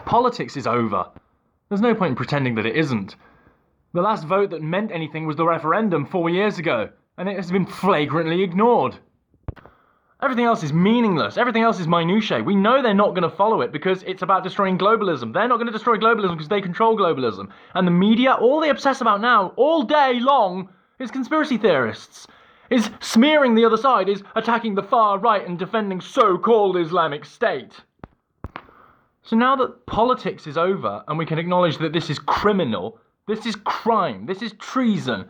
Politics is over. There's no point in pretending that it isn't. The last vote that meant anything was the referendum 4 years ago, and it has been flagrantly ignored. Everything else is meaningless. Everything else is minutiae. We know they're not going to follow it because it's about destroying globalism. They're not going to destroy globalism because they control globalism. And the media, all they obsess about now, all day long, is conspiracy theorists. Is smearing the other side, is attacking the far right and defending so-called Islamic State. So now that politics is over and we can acknowledge that this is criminal, this is crime, this is treason,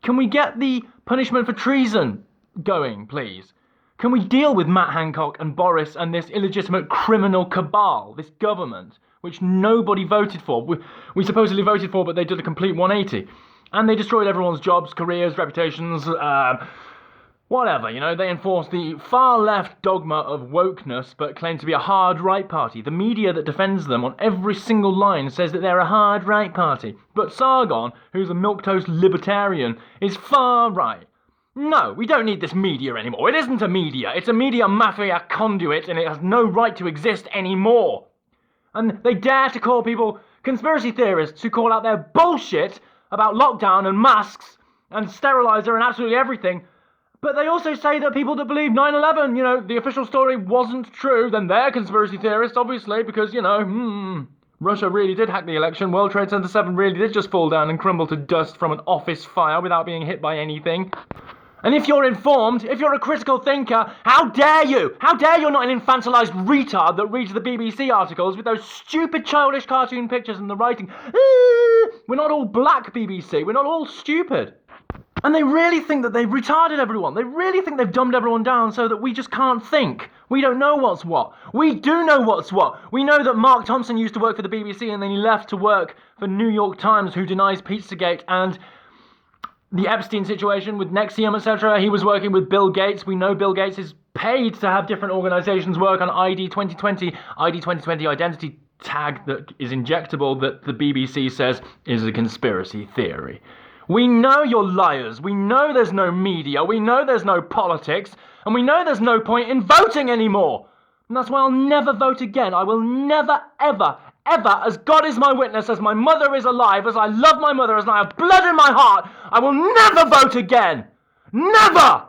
can we get the punishment for treason going, please? Can we deal with Matt Hancock and Boris and this illegitimate criminal cabal, this government, which nobody voted for? We supposedly voted for, but they did a complete 180. And they destroyed everyone's jobs, careers, reputations, whatever, you know. They enforced the far-left dogma of wokeness, but claim to be a hard-right party. The media that defends them on every single line says that they're a hard-right party. But Sargon, who's a milquetoast libertarian, is far-right. No, we don't need this media anymore. It isn't a media. It's a media mafia conduit, and it has no right to exist anymore. And they dare to call people conspiracy theorists who call out their bullshit about lockdown and masks and sterilizer and absolutely everything. But they also say that people that believe 9/11, you know, the official story wasn't true, then they're conspiracy theorists, obviously, because, you know, Russia really did hack the election. World Trade Center 7 really did just fall down and crumble to dust from an office fire without being hit by anything. And if you're informed, if you're a critical thinker, how dare you? How dare you're not an infantilized retard that reads the BBC articles with those stupid childish cartoon pictures and the writing. We're not all black, BBC. We're not all stupid. And they really think that they've retarded everyone. They really think they've dumbed everyone down so that we just can't think. We don't know what's what. We do know what's what. We know that Mark Thompson used to work for the BBC and then he left to work for New York Times, who denies Pizzagate and the Epstein situation with Nexium, etc. He was working with Bill Gates. We know Bill Gates is paid to have different organizations work on ID 2020 identity tag that is injectable that the BBC says is a conspiracy theory. We know you're liars. We know there's no media. We know there's no politics. And we know there's no point in voting anymore. And that's why I'll never vote again. I will never, ever, as God is my witness, as my mother is alive, as I love my mother, as I have blood in my heart, I will never vote again. Never!